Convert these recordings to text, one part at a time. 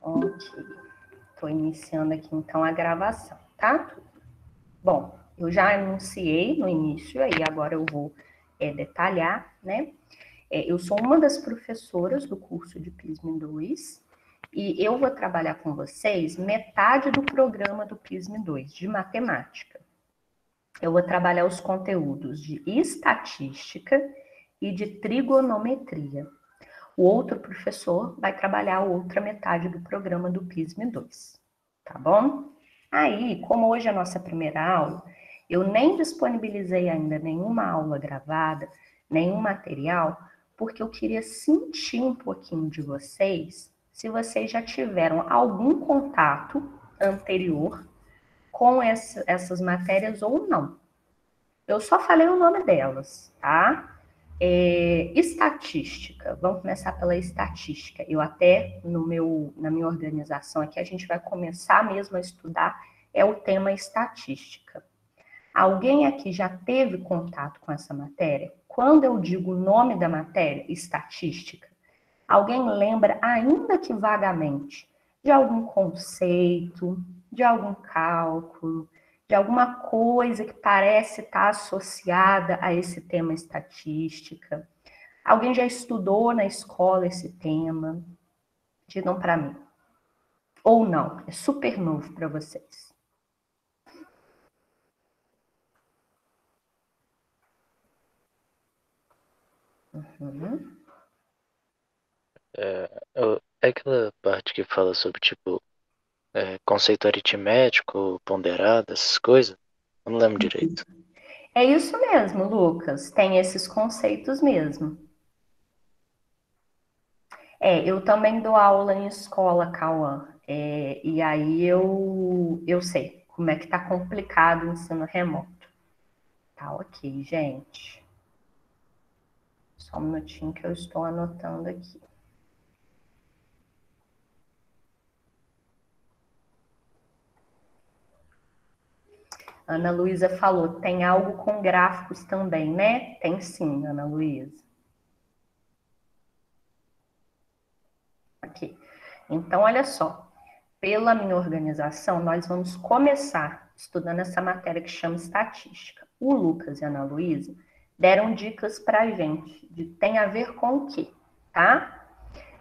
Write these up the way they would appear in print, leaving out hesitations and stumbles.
Ok. Estou iniciando aqui, então, a gravação, tá? Bom, eu já anunciei no início, aí agora eu vou detalhar, né? Eu sou uma das professoras do curso de PISM 2 e eu vou trabalhar com vocês metade do programa do PISM 2, de matemática. Eu vou trabalhar os conteúdos de estatística e de trigonometria. O outro professor vai trabalhar a outra metade do programa do PISM 2, tá bom? Aí, como hoje é a nossa primeira aula, eu nem disponibilizei ainda nenhuma aula gravada, nenhum material, porque eu queria sentir um pouquinho de vocês, se vocês já tiveram algum contato anterior com essas matérias ou não. Eu só falei o nome delas, tá? Estatística, vamos começar pela estatística. Eu até, na minha organização aqui, a gente vai começar mesmo a estudar, o tema estatística. Alguém aqui já teve contato com essa matéria? Quando eu digo o nome da matéria, estatística, alguém lembra, ainda que vagamente, de algum conceito, de algum cálculo, de alguma coisa que parece estar associada a esse tema estatística? Alguém já estudou na escola esse tema? Digam para mim. Ou não, é super novo para vocês. Uhum. É aquela parte que fala sobre, tipo, conceito aritmético, ponderado, essas coisas. Eu não lembro direito. É isso mesmo, Lucas. Tem esses conceitos mesmo. Eu também dou aula em escola, Cauã. E aí eu sei como é que tá complicado o ensino remoto. Tá ok, gente. Só um minutinho que eu estou anotando aqui. Ana Luísa falou, tem algo com gráficos também, né? Tem sim, Ana Luísa. Aqui. Então, olha só. Pela minha organização, nós vamos começar estudando essa matéria que chama estatística. O Lucas e a Ana Luísa deram dicas para a gente de tem a ver com o quê, tá?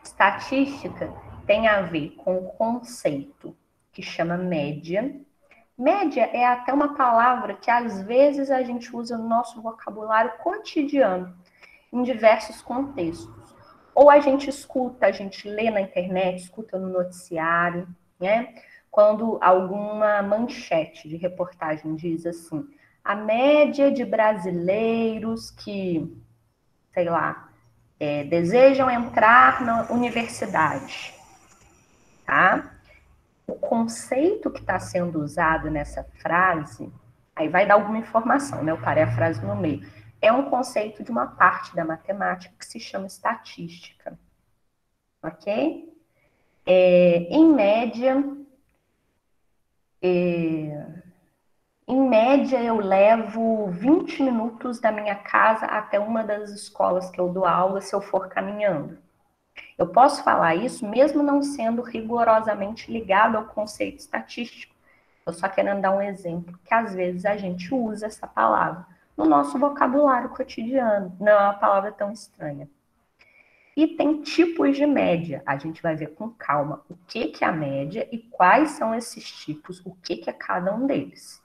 Estatística tem a ver com o conceito que chama média. Média é até uma palavra que às vezes a gente usa no nosso vocabulário cotidiano, em diversos contextos. Ou a gente escuta, a gente lê na internet, escuta no noticiário, né? Quando alguma manchete de reportagem diz assim, a média de brasileiros que, sei lá, desejam entrar na universidade, tá? O conceito que está sendo usado nessa frase, aí vai dar alguma informação, né? Eu parei a frase no meio. É um conceito de uma parte da matemática que se chama estatística, ok? Em média, eu levo 20 minutos da minha casa até uma das escolas que eu dou aula se eu for caminhando. Eu posso falar isso mesmo não sendo rigorosamente ligado ao conceito estatístico. Eu só querendo dar um exemplo, que às vezes a gente usa essa palavra no nosso vocabulário cotidiano. Não é uma palavra tão estranha. E tem tipos de média. A gente vai ver com calma o que é a média e quais são esses tipos, o que é cada um deles.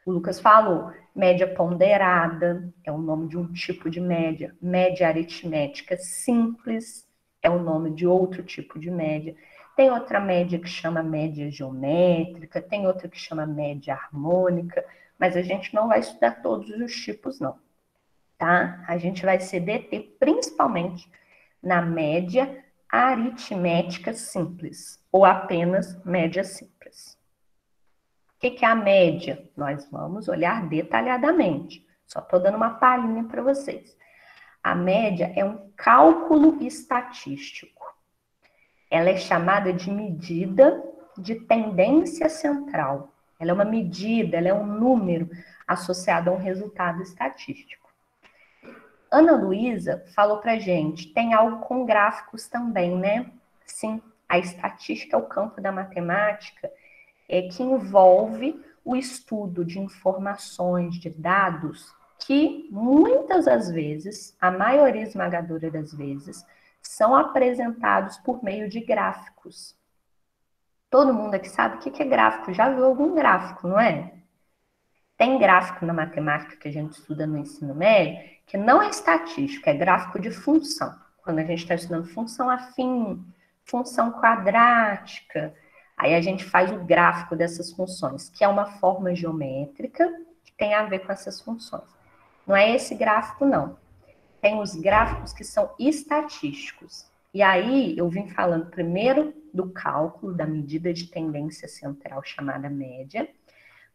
O Lucas falou, média ponderada é o nome de um tipo de média. Média aritmética simples é o nome de outro tipo de média. Tem outra média que chama média geométrica, tem outra que chama média harmônica, mas a gente não vai estudar todos os tipos, não, tá? A gente vai se deter principalmente na média aritmética simples, ou apenas média simples. O que é a média? Nós vamos olhar detalhadamente. Só estou dando uma palhinha para vocês. A média é um cálculo estatístico. Ela é chamada de medida de tendência central. Ela é uma medida, ela é um número associado a um resultado estatístico. Ana Luísa falou para gente, tem algo com gráficos também, né? Sim, A estatística é o campo da matemática que envolve o estudo de informações, de dados, que muitas das vezes, a maioria esmagadora das vezes, são apresentados por meio de gráficos. Todo mundo aqui sabe o que é gráfico, já viu algum gráfico, não é? Tem gráfico na matemática que a gente estuda no ensino médio, que não é estatístico, é gráfico de função. Quando a gente está estudando função afim, função quadrática, aí a gente faz o gráfico dessas funções, que é uma forma geométrica que tem a ver com essas funções. Não é esse gráfico, não. Tem os gráficos que são estatísticos. E aí eu vim falando primeiro do cálculo da medida de tendência central chamada média.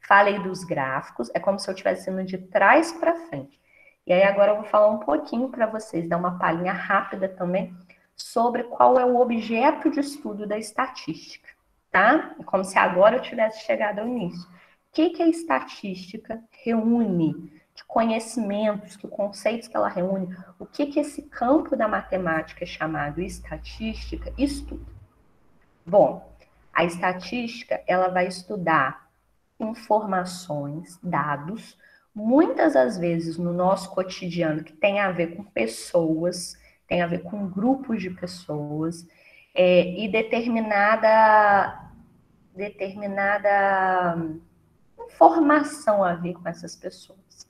Falei dos gráficos, é como se eu estivesse indo de trás para frente. E aí agora eu vou falar um pouquinho para vocês, dar uma palhinha rápida também sobre qual é o objeto de estudo da estatística, tá? Como se agora eu tivesse chegado ao início. O que a estatística reúne? Que conhecimentos, que conceitos que ela reúne? O que esse campo da matemática chamado estatística estuda? Bom, a estatística, ela vai estudar informações, dados, muitas das vezes no nosso cotidiano, que tem a ver com pessoas, tem a ver com grupos de pessoas, e determinada informação a ver com essas pessoas,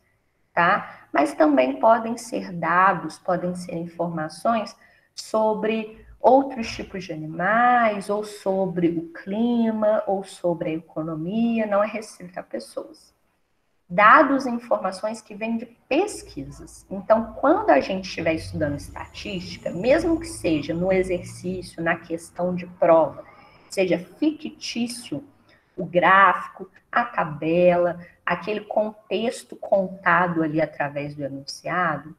tá? Mas também podem ser dados, podem ser informações sobre outros tipos de animais, ou sobre o clima, ou sobre a economia, não é restrito a pessoas. Dados e informações que vêm de pesquisas. Então, quando a gente estiver estudando estatística, mesmo que seja no exercício, na questão de prova, seja fictício o gráfico, a tabela, aquele contexto contado ali através do enunciado,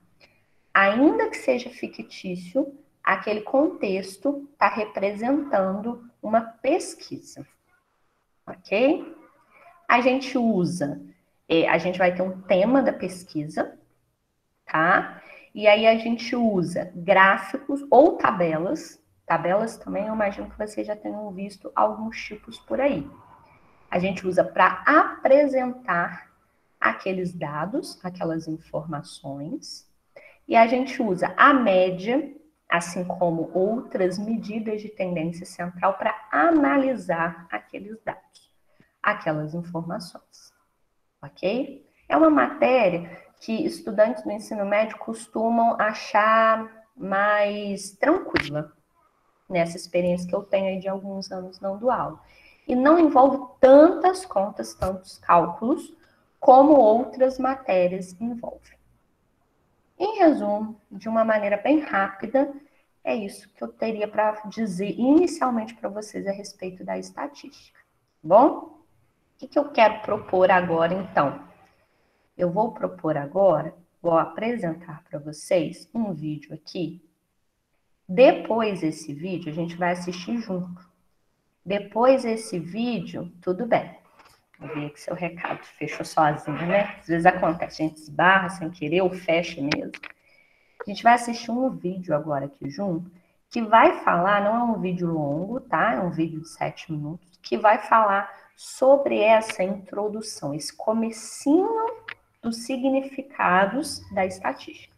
ainda que seja fictício, aquele contexto está representando uma pesquisa, ok? A gente a gente vai ter um tema da pesquisa, tá? E aí a gente usa gráficos ou tabelas. Tabelas também, eu imagino que vocês já tenham visto alguns tipos por aí. A gente usa para apresentar aqueles dados, aquelas informações, e a gente usa a média, assim como outras medidas de tendência central, para analisar aqueles dados, aquelas informações, ok? É uma matéria que estudantes do ensino médio costumam achar mais tranquila, nessa experiência que eu tenho aí de alguns anos dando aula. E não envolve tantas contas, tantos cálculos, como outras matérias envolvem. Em resumo, de uma maneira bem rápida, é isso que eu teria para dizer inicialmente para vocês a respeito da estatística. Bom, o que eu quero propor agora, então? Eu vou propor agora, vou apresentar para vocês um vídeo aqui. Depois desse vídeo, a gente vai assistir junto. Depois desse vídeo, tudo bem. Eu vi que seu recado fechou sozinho, né? Às vezes acontece, a gente esbarra sem querer ou fecha mesmo. A gente vai assistir um vídeo agora aqui junto, que vai falar, não é um vídeo longo, tá? É um vídeo de 7 minutos, que vai falar sobre essa introdução, esse comecinho dos significados da estatística.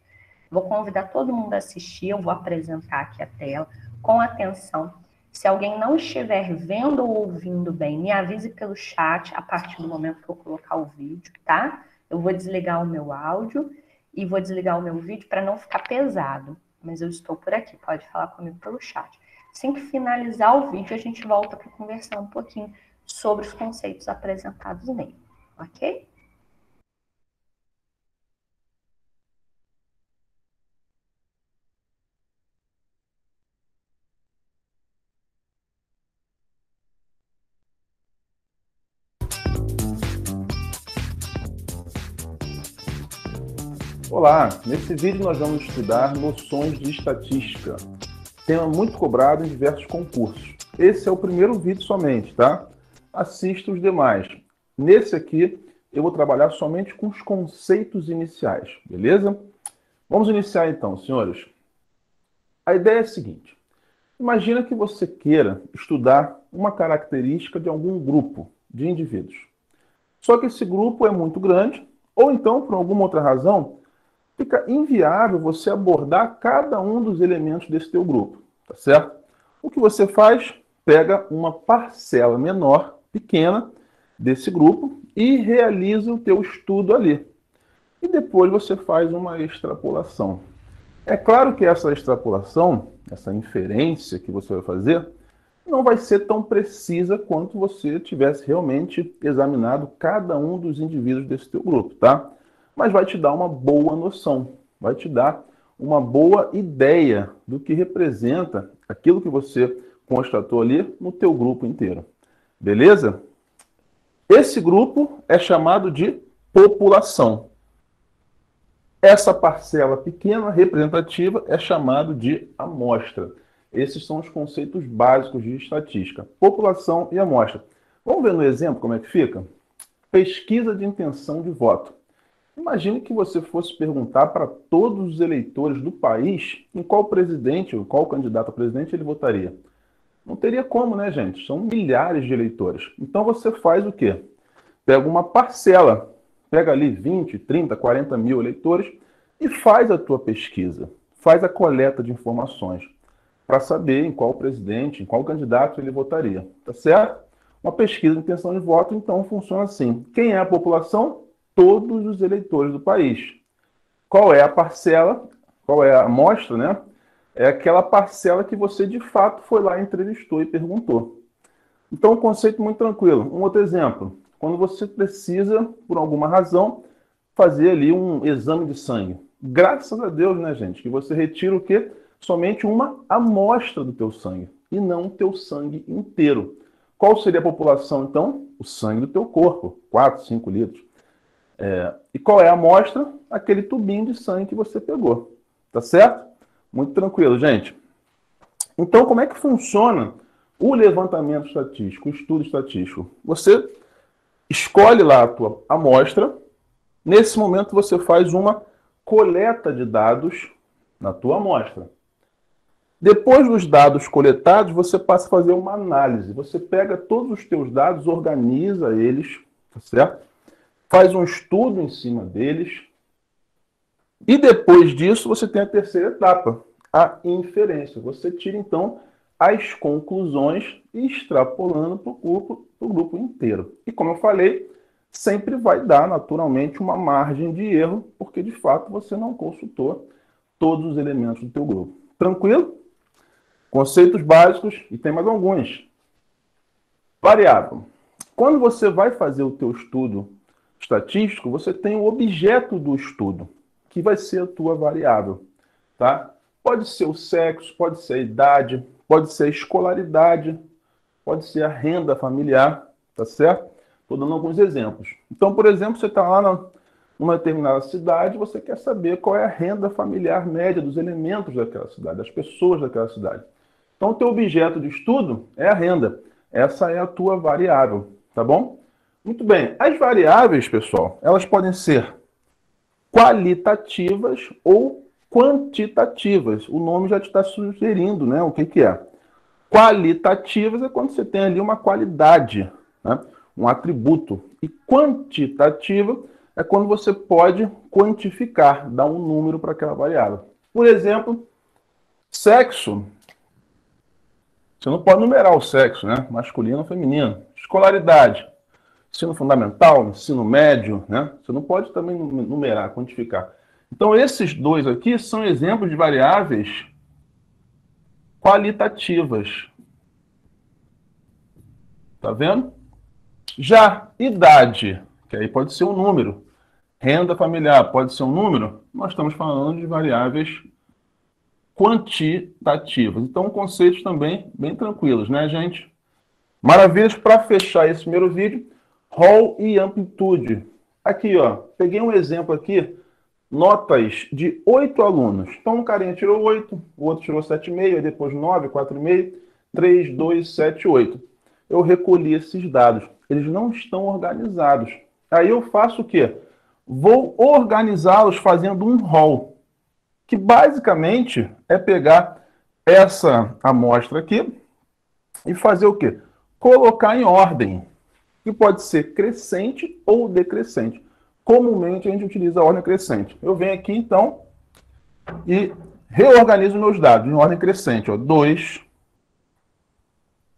Vou convidar todo mundo a assistir, eu vou apresentar aqui a tela, com atenção. Se alguém não estiver vendo ou ouvindo bem, me avise pelo chat a partir do momento que eu colocar o vídeo, tá? Eu vou desligar o meu áudio e vou desligar o meu vídeo para não ficar pesado. Mas eu estou por aqui, pode falar comigo pelo chat. Assim que finalizar o vídeo, a gente volta para conversar um pouquinho sobre os conceitos apresentados nele, ok? Olá, nesse vídeo nós vamos estudar noções de estatística, tema muito cobrado em diversos concursos. Esse é o primeiro vídeo somente, tá? Assista os demais. Nesse aqui eu vou trabalhar somente com os conceitos iniciais, beleza? Vamos iniciar então, senhores. A ideia é a seguinte: Imagina que você queira estudar uma característica de algum grupo de indivíduos. Só que esse grupo é muito grande, ou então, por alguma outra razão, fica inviável você abordar cada um dos elementos desse teu grupo, tá certo? O que você faz? Pega uma parcela menor, pequena, desse grupo e realiza o teu estudo ali. E depois você faz uma extrapolação. É claro que essa extrapolação, essa inferência que você vai fazer, não vai ser tão precisa quanto você tivesse realmente examinado cada um dos indivíduos desse teu grupo, tá? Mas vai te dar uma boa noção, vai te dar uma boa ideia do que representa aquilo que você constatou ali no teu grupo inteiro. Beleza? Esse grupo é chamado de população. Essa parcela pequena, representativa, é chamado de amostra. Esses são os conceitos básicos de estatística. População e amostra. Vamos ver no exemplo como é que fica? Pesquisa de intenção de voto. Imagine que você fosse perguntar para todos os eleitores do país em qual presidente ou qual candidato a presidente ele votaria. Não teria como, né, gente? São milhares de eleitores. Então você faz o quê? Pega uma parcela, pega ali 20, 30, 40 mil eleitores e faz a tua pesquisa, faz a coleta de informações para saber em qual presidente, em qual candidato ele votaria, tá certo? Uma pesquisa de intenção de voto, então, funciona assim. Quem é a população? Todos os eleitores do país. Qual é a parcela? Qual é a amostra, né? É aquela parcela que você, de fato, foi lá, entrevistou e perguntou. Então, um conceito muito tranquilo. Um outro exemplo. Quando você precisa, por alguma razão, fazer ali um exame de sangue. Graças a Deus, né, gente, que você retira o quê? Somente uma amostra do teu sangue, e não o teu sangue inteiro. Qual seria a população, então? O sangue do teu corpo, 4, 5 litros. E qual é a amostra? Aquele tubinho de sangue que você pegou. Tá certo? Muito tranquilo, gente. Então, como é que funciona o levantamento estatístico, o estudo estatístico? Você escolhe lá a tua amostra. Nesse momento, você faz uma coleta de dados na tua amostra. Depois dos dados coletados, você passa a fazer uma análise. Você pega todos os teus dados, organiza eles, tá certo? Faz um estudo em cima deles. E depois disso, você tem a terceira etapa, a inferência. Você tira, então, as conclusões extrapolando para o grupo inteiro. E como eu falei, sempre vai dar, naturalmente, uma margem de erro, porque, de fato, você não consultou todos os elementos do teu grupo. Tranquilo? Conceitos básicos, e tem mais alguns. Variável. Quando você vai fazer o teu estudo estatístico, você tem o objeto do estudo, que vai ser a tua variável, tá? Pode ser o sexo, pode ser a idade, pode ser a escolaridade, pode ser a renda familiar, tá certo? Estou dando alguns exemplos. Então, por exemplo, você está lá numa determinada cidade, você quer saber qual é a renda familiar média dos elementos daquela cidade, das pessoas daquela cidade. Então, o teu objeto de estudo é a renda. Essa é a tua variável, tá bom? Muito bem. As variáveis, pessoal, elas podem ser qualitativas ou quantitativas. O nome já te está sugerindo, né? O que é. Qualitativas é quando você tem ali uma qualidade, né? Um atributo. E quantitativa é quando você pode quantificar, dar um número para aquela variável. Por exemplo, sexo. Você não pode numerar o sexo, né? Masculino ou feminino. Escolaridade. Ensino fundamental, ensino médio, né? Você não pode também numerar, quantificar. Então, esses dois aqui são exemplos de variáveis qualitativas. Tá vendo? Já idade, que aí pode ser um número. Renda familiar pode ser um número. Nós estamos falando de variáveis quantitativas. Então, conceitos também bem tranquilos, né, gente? Maravilhas. Para fechar esse primeiro vídeo, rol e amplitude. Aqui, ó, peguei um exemplo aqui, notas de 8 alunos. Então, um carinha tirou 8, o outro tirou 7,5, aí depois 9, 4,5, 3, 2, 7, 8. Eu recolhi esses dados. Eles não estão organizados. Aí eu faço o quê? Vou organizá-los fazendo um rol, que basicamente é pegar essa amostra aqui e fazer o quê? Colocar em ordem, que pode ser crescente ou decrescente. Comumente a gente utiliza a ordem crescente. Eu venho aqui, então, e reorganizo meus dados em ordem crescente. 2,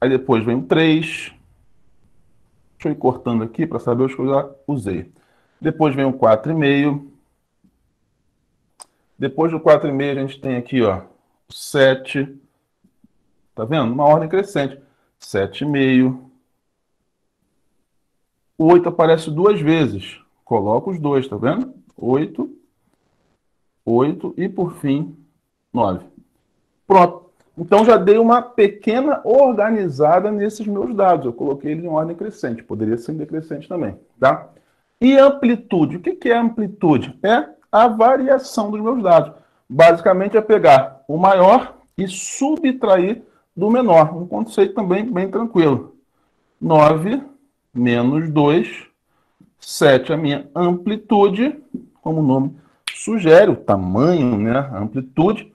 aí depois vem o 3. Deixa eu ir cortando aqui para saber os que eu já usei. Depois vem o 4,5. Depois do 4,5 a gente tem aqui, ó, o 7. Tá vendo? Uma ordem crescente. 7,5. O 8 aparece duas vezes. Coloco os dois, tá vendo? 8, 8 e, por fim, 9. Pronto. Então, já dei uma pequena organizada nesses meus dados. Eu coloquei eles em ordem crescente. Poderia ser em decrescente também, tá? E amplitude. O que é amplitude? É a variação dos meus dados. Basicamente, é pegar o maior e subtrair do menor. Um conceito também bem tranquilo. 9 menos 2, 7 a minha amplitude, como o nome sugere, o tamanho, né? A amplitude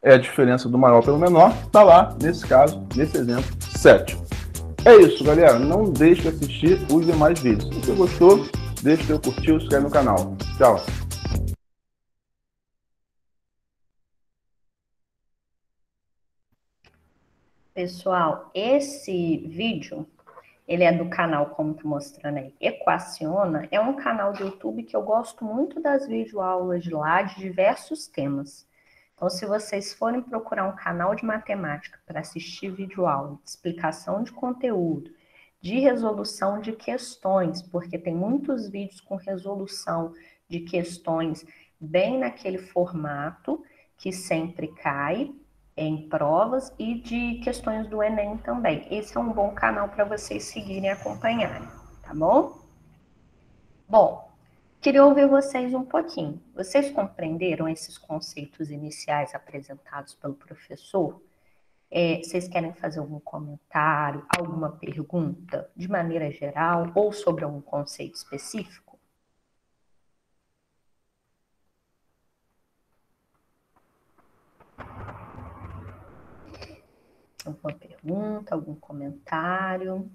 é a diferença do maior pelo menor, está lá, nesse caso, nesse exemplo, 7. É isso, galera. Não deixe de assistir os demais vídeos. Se você gostou, deixe o seu curtir, se inscreve no canal. Tchau. Pessoal, esse vídeo, ele é do canal, como está mostrando aí, Equaciona. É um canal do YouTube que eu gosto muito das videoaulas de lá, de diversos temas. Então, se vocês forem procurar um canal de matemática para assistir videoaula, de explicação de conteúdo, de resolução de questões, porque tem muitos vídeos com resolução de questões bem naquele formato que sempre cai em provas e de questões do Enem também. Esse é um bom canal para vocês seguirem e acompanharem, tá bom? Bom, queria ouvir vocês um pouquinho. Vocês compreenderam esses conceitos iniciais apresentados pelo professor? Vocês querem fazer algum comentário, alguma pergunta, de maneira geral, ou sobre algum conceito específico? Alguma pergunta, algum comentário?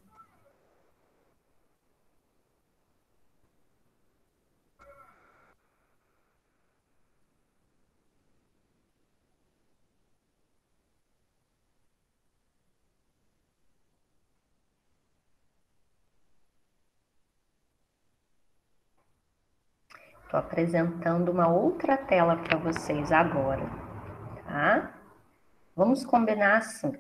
Estou apresentando uma outra tela para vocês agora, tá? Vamos combinar assim.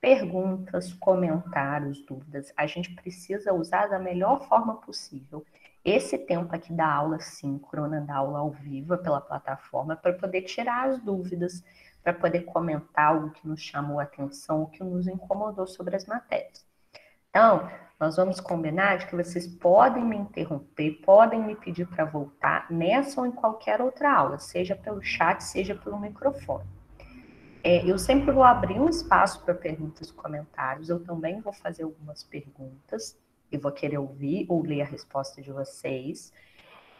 Perguntas, comentários, dúvidas, a gente precisa usar da melhor forma possível. Esse tempo aqui da aula síncrona, da aula ao vivo pela plataforma, para poder tirar as dúvidas, para poder comentar algo que nos chamou a atenção, o que nos incomodou sobre as matérias. Então, nós vamos combinar de que vocês podem me interromper, podem me pedir para voltar nessa ou em qualquer outra aula, seja pelo chat, seja pelo microfone. Eu sempre vou abrir um espaço para perguntas e comentários, eu também vou fazer algumas perguntas, e vou querer ouvir ou ler a resposta de vocês.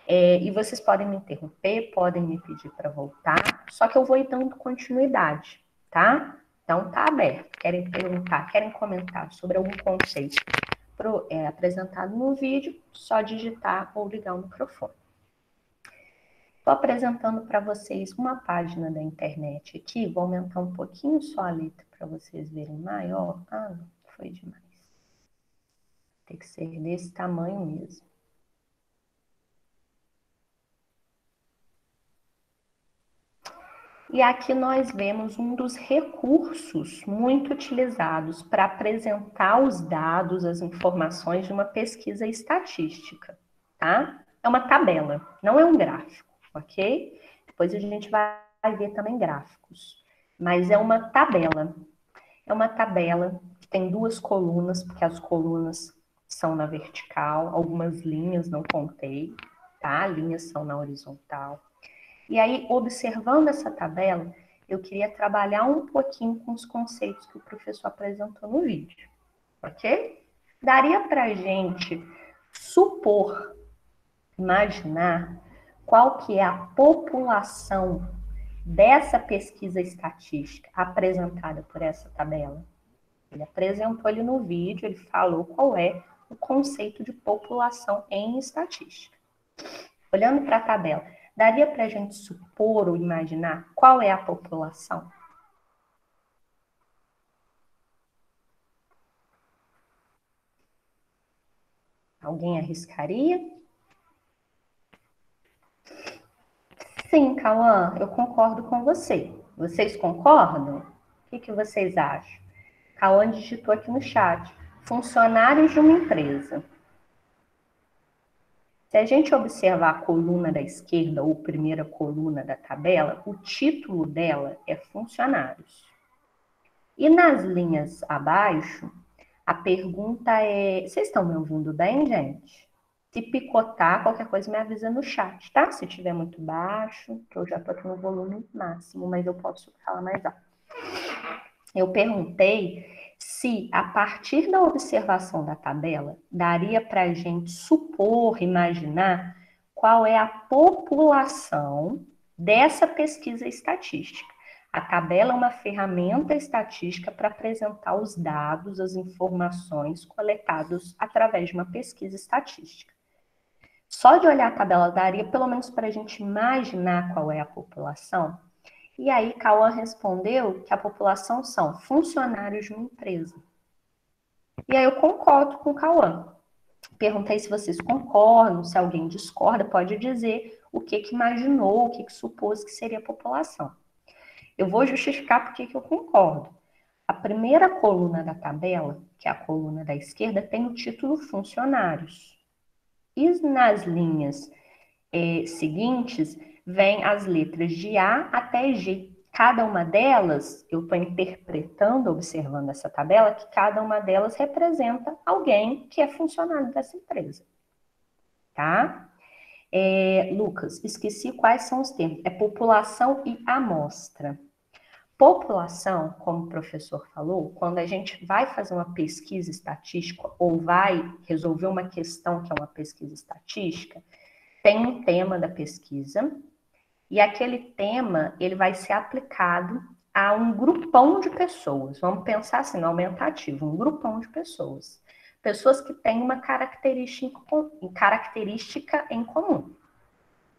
E vocês podem me interromper, podem me pedir para voltar, só que eu vou ir dando continuidade, tá? Então, tá aberto. Querem perguntar, querem comentar sobre algum conceito apresentado no vídeo, só digitar ou ligar o microfone. Estou apresentando para vocês uma página da internet aqui, vou aumentar um pouquinho só a letra para vocês verem maior. Ah, não, foi demais. Tem que ser desse tamanho mesmo. E aqui nós vemos um dos recursos muito utilizados para apresentar os dados, as informações de uma pesquisa estatística, tá? É uma tabela, não é um gráfico, ok? Depois a gente vai ver também gráficos. Mas é uma tabela. É uma tabela que tem duas colunas, porque as colunas são na vertical, algumas linhas não contei, tá? Linhas são na horizontal. E aí, observando essa tabela, eu queria trabalhar um pouquinho com os conceitos que o professor apresentou no vídeo, ok? Daria para a gente supor, imaginar, qual que é a população dessa pesquisa estatística apresentada por essa tabela? Ele apresentou ali no vídeo, ele falou qual é o conceito de população em estatística. Olhando para a tabela, daria para a gente supor ou imaginar qual é a população? Alguém arriscaria? Sim, Cauã, eu concordo com você. Vocês concordam? O que vocês acham? Cauã digitou aqui no chat. Funcionários de uma empresa. Se a gente observar a coluna da esquerda, ou primeira coluna da tabela, o título dela é funcionários. E nas linhas abaixo, a pergunta é... Vocês estão me ouvindo bem, gente? Se picotar, qualquer coisa me avisa no chat, tá? Se tiver muito baixo, que eu já tô aqui no volume máximo, mas eu posso falar mais alto. Eu perguntei se, a partir da observação da tabela, daria para a gente supor, imaginar qual é a população dessa pesquisa estatística. A tabela é uma ferramenta estatística para apresentar os dados, as informações coletadas através de uma pesquisa estatística. Só de olhar a tabela daria pelo menos para a gente imaginar qual é a população? E aí, Cauã respondeu que a população são funcionários de uma empresa. E aí eu concordo com o Cauã. Perguntei se vocês concordam, se alguém discorda, pode dizer o que imaginou, o que supôs que seria a população. Eu vou justificar porque que eu concordo. A primeira coluna da tabela, que é a coluna da esquerda, tem o título funcionários. E nas linhas seguintes, vem as letras de A até G. Cada uma delas, eu estou interpretando, observando essa tabela, que cada uma delas representa alguém que é funcionário dessa empresa. Tá? Lucas, esqueci quais são os termos. É população e amostra. População, como o professor falou, quando a gente vai fazer uma pesquisa estatística ou vai resolver uma questão que é uma pesquisa estatística, tem um tema da pesquisa e aquele tema ele vai ser aplicado a um grupão de pessoas. Vamos pensar assim, no aumentativo, um grupão de pessoas. Pessoas que têm uma característica em comum,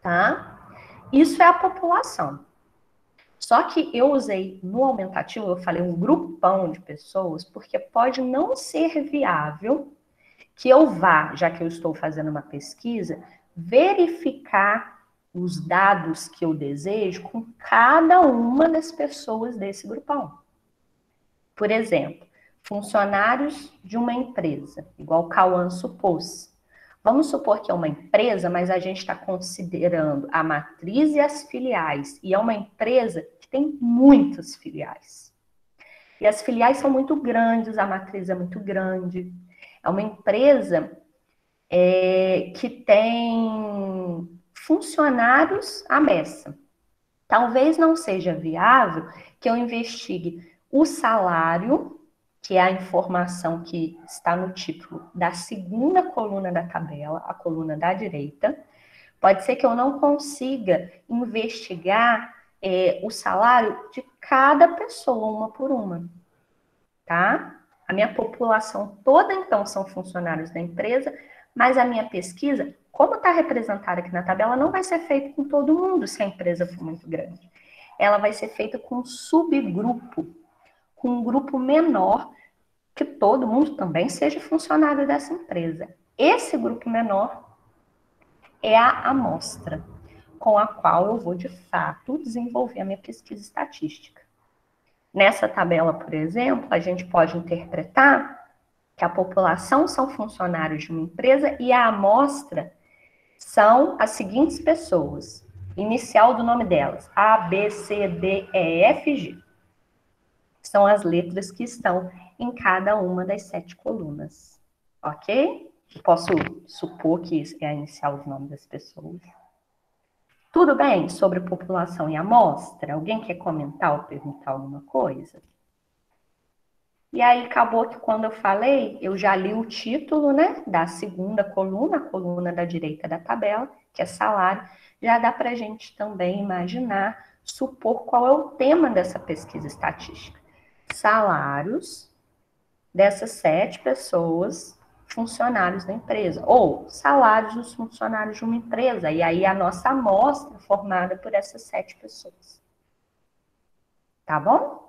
tá? Isso é a população. Só que eu usei no aumentativo, eu falei um grupão de pessoas, porque pode não ser viável que eu vá, já que eu estou fazendo uma pesquisa, verificar os dados que eu desejo com cada uma das pessoas desse grupão. Por exemplo, funcionários de uma empresa, igual o Cauã supôs. Vamos supor que é uma empresa, mas a gente está considerando a matriz e as filiais. E é uma empresa que tem muitas filiais. E as filiais são muito grandes, a matriz é muito grande. É uma empresa que tem funcionários à beça. Talvez não seja viável que eu investigue o salário, que é a informação que está no título da segunda coluna da tabela, a coluna da direita. Pode ser que eu não consiga investigar o salário de cada pessoa, uma por uma, tá? A minha população toda, então, são funcionários da empresa, mas a minha pesquisa, como está representada aqui na tabela, não vai ser feita com todo mundo se a empresa for muito grande. Ela vai ser feita com um subgrupo, com um grupo menor, que todo mundo também seja funcionário dessa empresa. Esse grupo menor é a amostra, com a qual eu vou, de fato, desenvolver a minha pesquisa estatística. Nessa tabela, por exemplo, a gente pode interpretar que a população são funcionários de uma empresa e a amostra são as seguintes pessoas. Inicial do nome delas, A, B, C, D, E, F, G. São as letras que estão em cada uma das 7 colunas. Ok? Posso supor que isso é a inicial do nome das pessoas. Tudo bem sobre população e amostra? Alguém quer comentar ou perguntar alguma coisa? E aí acabou que quando eu falei, eu já li o título, né, da segunda coluna, a coluna da direita da tabela, que é salário. Já dá para a gente também imaginar supor qual é o tema dessa pesquisa estatística. Salários dessas 7 pessoas, funcionários da empresa, ou salários dos funcionários de uma empresa, e aí a nossa amostra formada por essas 7 pessoas. Tá bom?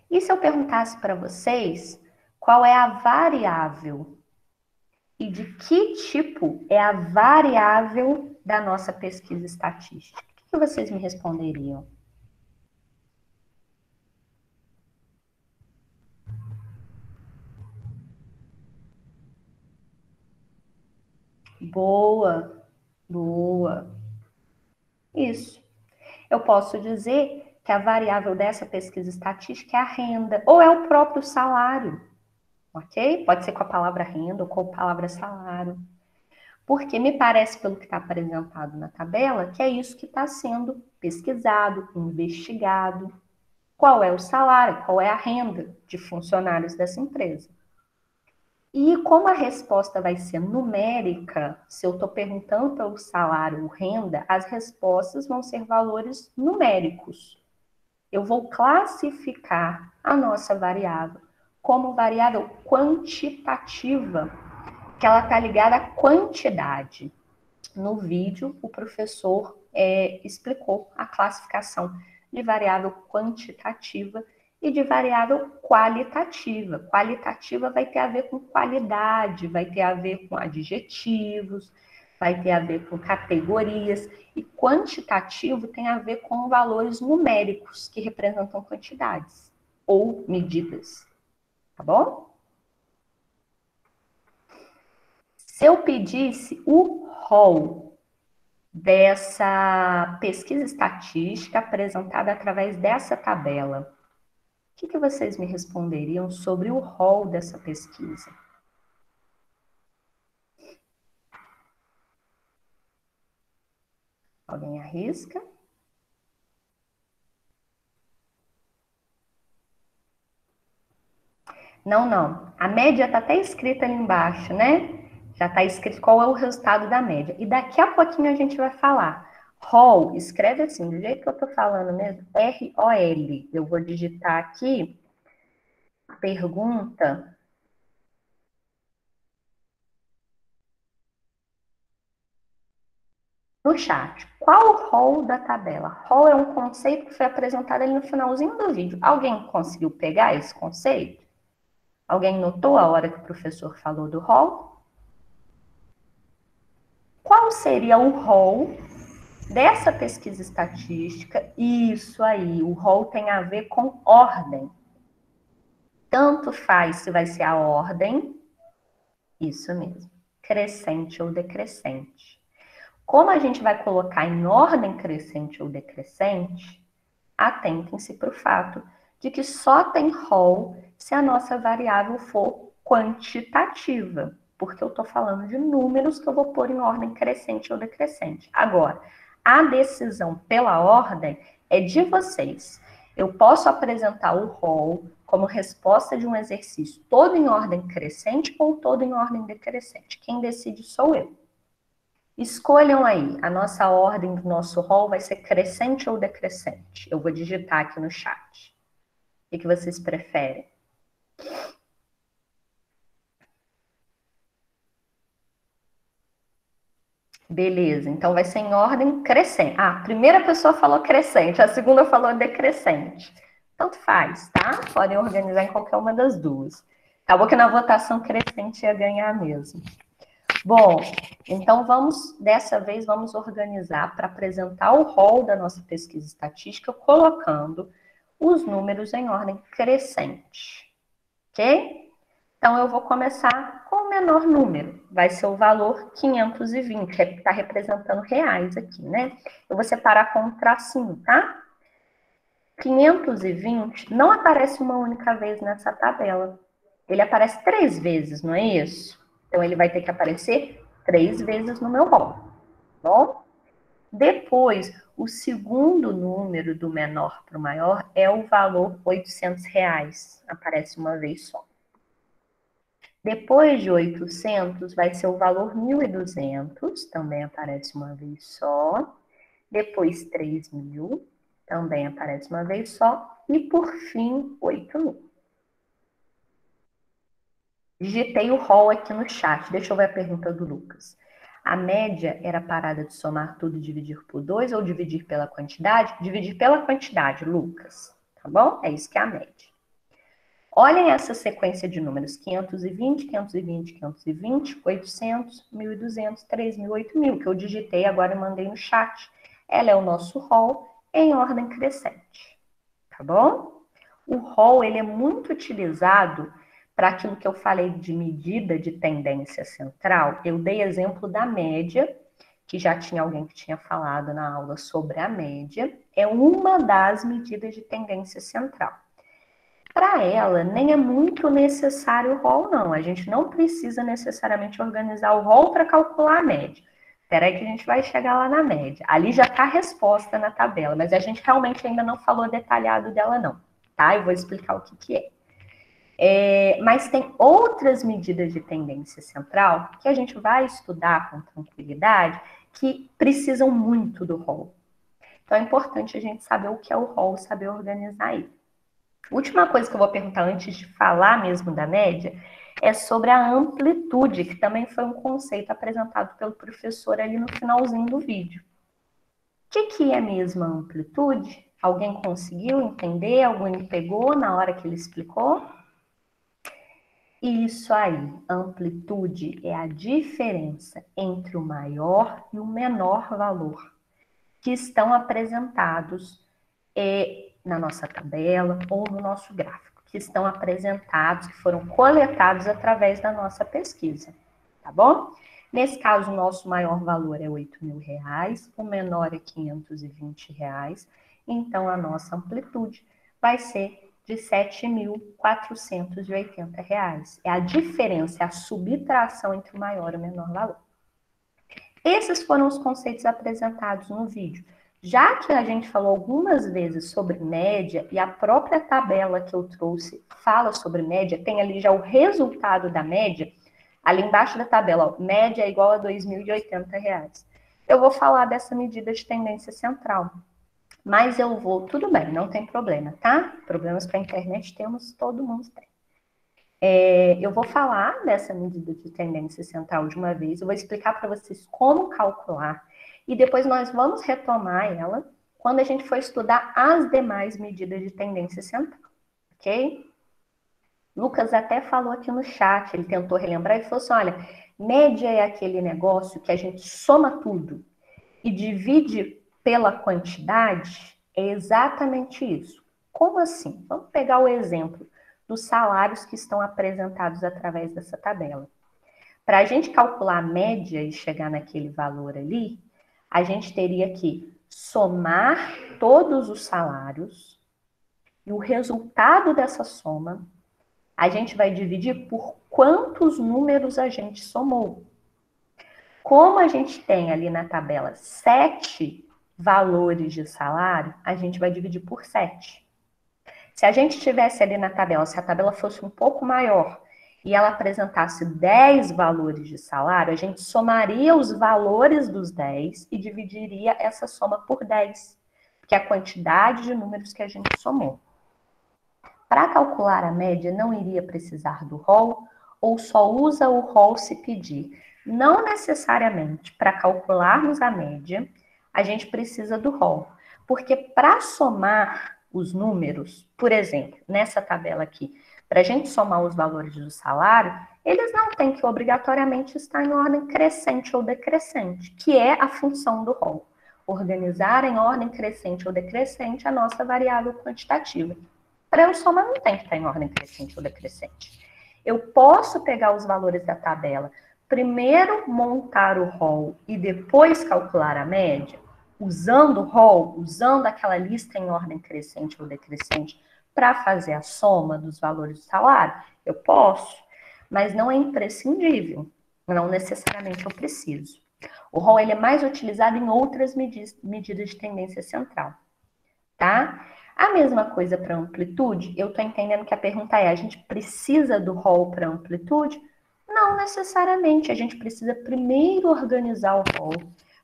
E se eu perguntasse para vocês qual é a variável e de que tipo é a variável da nossa pesquisa estatística? O que vocês me responderiam? Boa, boa. Isso. Eu posso dizer que a variável dessa pesquisa estatística é a renda, ou é o próprio salário, ok? Pode ser com a palavra renda ou com a palavra salário. Porque me parece, pelo que está apresentado na tabela, que é isso que está sendo pesquisado, investigado. Qual é o salário, qual é a renda de funcionários dessa empresa? E como a resposta vai ser numérica, se eu estou perguntando pelo salário ou renda, as respostas vão ser valores numéricos. Eu vou classificar a nossa variável como variável quantitativa, que ela está ligada à quantidade. No vídeo, o professor explicou a classificação de variável quantitativa e de variável qualitativa. Qualitativa vai ter a ver com qualidade, vai ter a ver com adjetivos, vai ter a ver com categorias, e quantitativo tem a ver com valores numéricos que representam quantidades ou medidas, tá bom? Se eu pedisse o rol dessa pesquisa estatística apresentada através dessa tabela, o que vocês me responderiam sobre o rol dessa pesquisa? Alguém arrisca? Não, não. A média está até escrita ali embaixo, né? Já está escrito qual é o resultado da média. E daqui a pouquinho a gente vai falar. ROL, escreve assim, do jeito que eu estou falando mesmo, R-O-L. Eu vou digitar aqui a pergunta no chat. Qual o rol da tabela? Rol é um conceito que foi apresentado ali no finalzinho do vídeo. Alguém conseguiu pegar esse conceito? Alguém notou a hora que o professor falou do rol? Qual seria o rol dessa pesquisa estatística? Isso aí, o rol tem a ver com ordem. Tanto faz se vai ser a ordem, isso mesmo, crescente ou decrescente. Como a gente vai colocar em ordem crescente ou decrescente, atentem-se para o fato de que só tem rol se a nossa variável for quantitativa, porque eu estou falando de números que eu vou pôr em ordem crescente ou decrescente. Agora, a decisão pela ordem é de vocês. Eu posso apresentar o rol como resposta de um exercício todo em ordem crescente ou todo em ordem decrescente. Quem decide sou eu. Escolham aí, a nossa ordem do nosso rol vai ser crescente ou decrescente? Eu vou digitar aqui no chat. O que vocês preferem? Beleza, então vai ser em ordem crescente. Ah, a primeira pessoa falou crescente, a segunda falou decrescente. Tanto faz, tá? Podem organizar em qualquer uma das duas. Acabou que na votação crescente ia ganhar mesmo. Bom, então dessa vez vamos organizar para apresentar o rol da nossa pesquisa estatística, colocando os números em ordem crescente, ok? Então eu vou começar com o menor número, vai ser o valor 520, que está representando reais aqui, né? Eu vou separar com um tracinho, tá? 520 não aparece uma única vez nessa tabela, ele aparece 3 vezes, não é isso? Então ele vai ter que aparecer 3 vezes no meu rol, bom? Depois, o segundo número do menor para o maior é o valor R$ 800, aparece uma vez só. Depois de 800, vai ser o valor 1.200, também aparece uma vez só. Depois 3.000, também aparece uma vez só. E por fim, 8.000. Digitei o rol aqui no chat. Deixa eu ver a pergunta do Lucas. A média era parada de somar tudo e dividir por 2 ou dividir pela quantidade? Dividir pela quantidade, Lucas. Tá bom? É isso que é a média. Olhem essa sequência de números. 520, 520, 520, 800, 1.200, 3.000, 8.000, que eu digitei agora e mandei no chat. Ela é o nosso rol em ordem crescente. Tá bom? O rol, ele é muito utilizado para aquilo que eu falei de medida de tendência central. Eu dei exemplo da média, que já tinha alguém que tinha falado na aula sobre a média. É uma das medidas de tendência central. Para ela, nem é muito necessário o rol, não. A gente não precisa necessariamente organizar o rol para calcular a média. Espera aí que a gente vai chegar lá na média. Ali já está a resposta na tabela, mas a gente realmente ainda não falou detalhado dela, não. Tá? Eu vou explicar o que é. Mas tem outras medidas de tendência central que a gente vai estudar com tranquilidade que precisam muito do rol. Então é importante a gente saber o que é o rol, saber organizar ele. Última coisa que eu vou perguntar antes de falar mesmo da média é sobre a amplitude, que também foi um conceito apresentado pelo professor ali no finalzinho do vídeo. O que é mesmo a amplitude? Alguém conseguiu entender? Alguém pegou na hora que ele explicou? Isso aí, amplitude é a diferença entre o maior e o menor valor que estão apresentados na nossa tabela ou no nosso gráfico, que estão apresentados, que foram coletados através da nossa pesquisa, tá bom? Nesse caso, o nosso maior valor é R$8.000, o menor é R$520, então a nossa amplitude vai ser de R$7.480. É a diferença, é a subtração entre o maior e o menor valor. Esses foram os conceitos apresentados no vídeo. Já que a gente falou algumas vezes sobre média e a própria tabela que eu trouxe fala sobre média, tem ali já o resultado da média, ali embaixo da tabela, ó, média é igual a R$2.080. Eu vou falar dessa medida de tendência central. Mas eu vou, tudo bem, não tem problema, tá? Problemas para a internet temos, todo mundo tem. Eu vou falar dessa medida de tendência central de uma vez, eu vou explicar para vocês como calcular, e depois nós vamos retomar ela quando a gente for estudar as demais medidas de tendência central, ok? Lucas até falou aqui no chat, ele tentou relembrar e falou assim, olha, média é aquele negócio que a gente soma tudo e divide pela quantidade, é exatamente isso. Como assim? Vamos pegar o exemplo dos salários que estão apresentados através dessa tabela. Para a gente calcular a média e chegar naquele valor ali, a gente teria que somar todos os salários e o resultado dessa soma a gente vai dividir por quantos números a gente somou. Como a gente tem ali na tabela 7 valores de salário, a gente vai dividir por 7. Se a gente tivesse ali na tabela, se a tabela fosse um pouco maior e ela apresentasse 10 valores de salário, a gente somaria os valores dos 10 e dividiria essa soma por 10, que é a quantidade de números que a gente somou. Para calcular a média, não iria precisar do rol ou só usa o rol se pedir? Não necessariamente. Para calcularmos a média, a gente precisa do rol. Porque para somar os números, por exemplo, nessa tabela aqui, para a gente somar os valores do salário, eles não têm que obrigatoriamente estar em ordem crescente ou decrescente, que é a função do rol. Organizar em ordem crescente ou decrescente a nossa variável quantitativa. Para eu somar, não tem que estar em ordem crescente ou decrescente. Eu posso pegar os valores da tabela, primeiro montar o rol e depois calcular a média, usando o rol, usando aquela lista em ordem crescente ou decrescente para fazer a soma dos valores do salário? Eu posso, mas não é imprescindível. Não necessariamente eu preciso. O rol ele é mais utilizado em outras medidas de tendência central, tá? A mesma coisa para amplitude, eu estou entendendo que a pergunta é, a gente precisa do rol para amplitude? Não necessariamente, a gente precisa primeiro organizar o rol,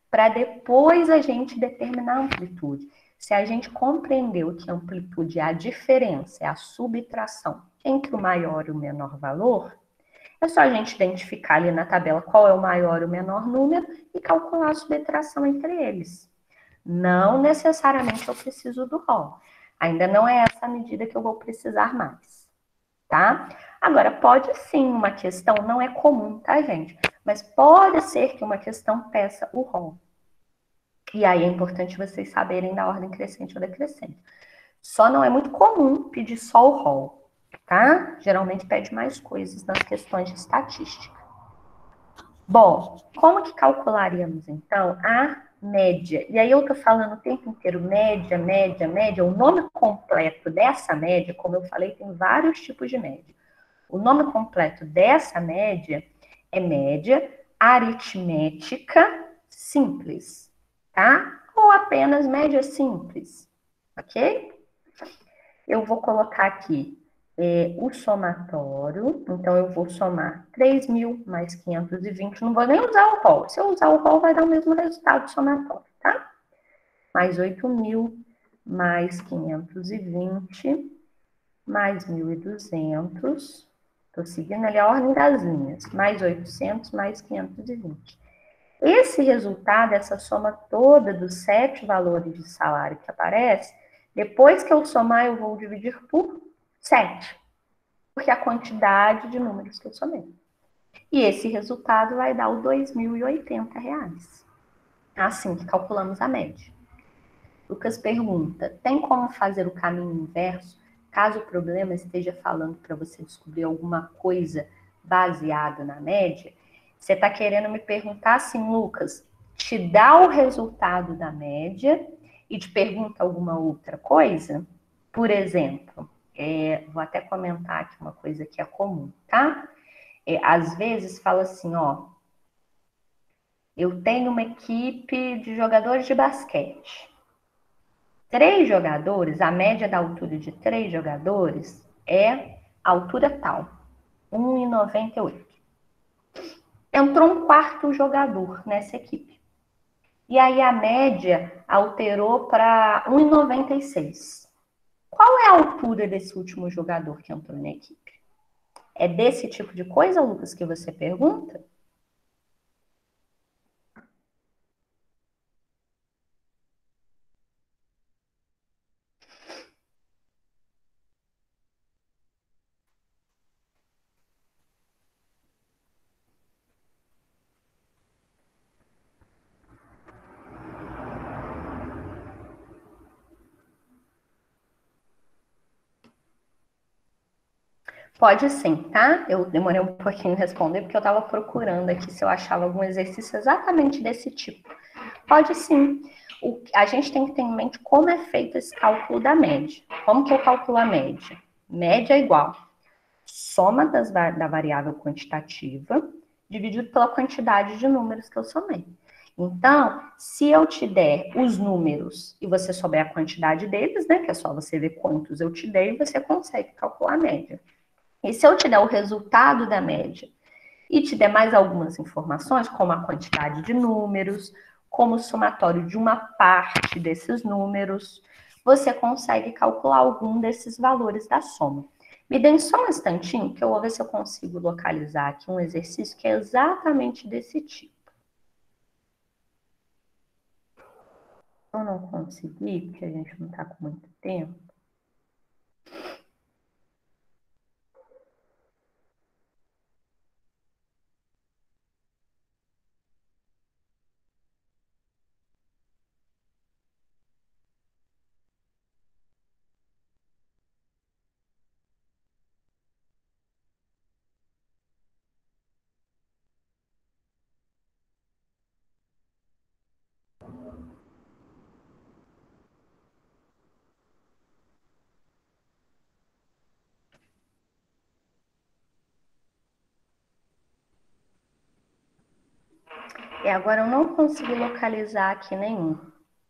para depois a gente determinar a amplitude. Se a gente compreendeu que a amplitude é a diferença, é a subtração entre o maior e o menor valor, é só a gente identificar ali na tabela qual é o maior e o menor número e calcular a subtração entre eles. Não necessariamente eu preciso do rol. Ainda não é essa a medida que eu vou precisar mais, tá? Agora, pode sim uma questão, não é comum, tá, gente? Mas pode ser que uma questão peça o rol. E aí é importante vocês saberem da ordem crescente ou decrescente. Só não é muito comum pedir só o rol, tá? Geralmente pede mais coisas nas questões de estatística. Bom, como que calcularíamos então a média? E aí eu tô falando o tempo inteiro média, média, média. O nome completo dessa média, como eu falei, tem vários tipos de média. O nome completo dessa média é média aritmética simples, tá? Ou apenas média simples, ok? Eu vou colocar aqui o somatório, então eu vou somar 3.000 mais 520, não vou nem usar o rol. Se eu usar o rol, vai dar o mesmo resultado do somatório, tá? Mais 8.000 mais 520 mais 1.200. Estou seguindo ali a ordem das linhas. Mais 800 mais 520. Esse resultado, essa soma toda dos 7 valores de salário que aparece, depois que eu somar, eu vou dividir por 7, porque é a quantidade de números que eu somei. E esse resultado vai dar o R$ 2.080. Assim que calculamos a média. Lucas pergunta: tem como fazer o caminho inverso caso o problema esteja falando para você descobrir alguma coisa baseada na média? Você está querendo me perguntar assim, Lucas, te dá o resultado da média e te pergunta alguma outra coisa? Por exemplo, vou até comentar aqui uma coisa que é comum, tá? Às vezes fala assim, ó, eu tenho uma equipe de jogadores de basquete. 3 jogadores, a média da altura de 3 jogadores é a altura tal, 1,98. Entrou um quarto jogador nessa equipe. E aí a média alterou para 1,96. Qual é a altura desse último jogador que entrou na equipe? É desse tipo de coisa, Lucas, que você pergunta? Pode sim, tá? Eu demorei um pouquinho em responder porque eu estava procurando aqui se eu achava algum exercício exatamente desse tipo. Pode sim. A gente tem que ter em mente como é feito esse cálculo da média. Como que eu calculo a média? Média é igual soma da variável quantitativa dividido pela quantidade de números que eu somei. Então, se eu te der os números e você souber a quantidade deles, né, que é só você ver quantos eu te dei, você consegue calcular a média. E se eu te der o resultado da média e te der mais algumas informações, como a quantidade de números, como o somatório de uma parte desses números, você consegue calcular algum desses valores da soma. Me dê só um instantinho que eu vou ver se eu consigo localizar aqui um exercício que é exatamente desse tipo. Eu não consegui, porque a gente não está com muito tempo. Agora eu não consegui localizar aqui nenhum.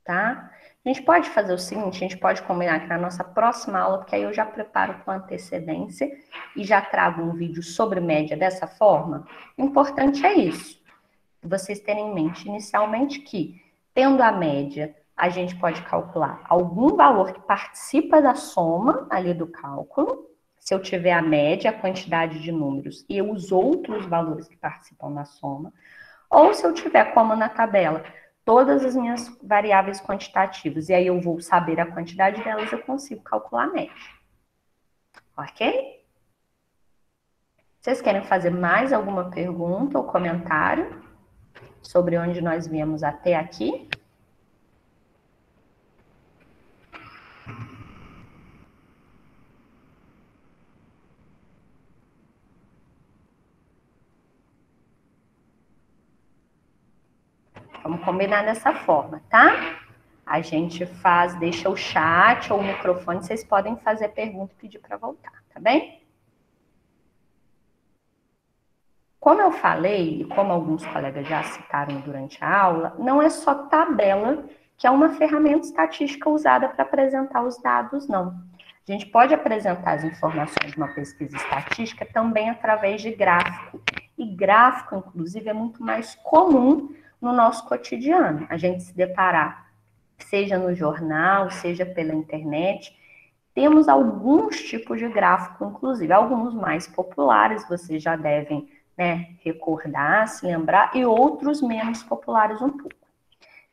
tá? A gente pode fazer o seguinte, a gente pode combinar aqui na nossa próxima aula, porque aí eu já preparo com antecedência e já trago um vídeo sobre média dessa forma. O importante é isso, vocês terem em mente inicialmente que, tendo a média, a gente pode calcular algum valor que participa da soma ali do cálculo. Se eu tiver a média, a quantidade de números e os outros valores que participam da soma, ou se eu tiver como na tabela todas as minhas variáveis quantitativas, e aí eu vou saber a quantidade delas, eu consigo calcular a média. Ok? Vocês querem fazer mais alguma pergunta ou comentário sobre onde nós viemos até aqui? Vamos combinar dessa forma, tá? A gente faz, deixa o chat ou o microfone, vocês podem fazer pergunta e pedir para voltar, tá bem? Como eu falei, e como alguns colegas já citaram durante a aula, não é só tabela que é uma ferramenta estatística usada para apresentar os dados, não. A gente pode apresentar as informações de uma pesquisa estatística também através de gráfico. E gráfico, inclusive, é muito mais comum no nosso cotidiano. A gente se deparar, seja no jornal, seja pela internet, temos alguns tipos de gráfico, inclusive, alguns mais populares, vocês já devem, né, recordar, se lembrar, e outros menos populares um pouco.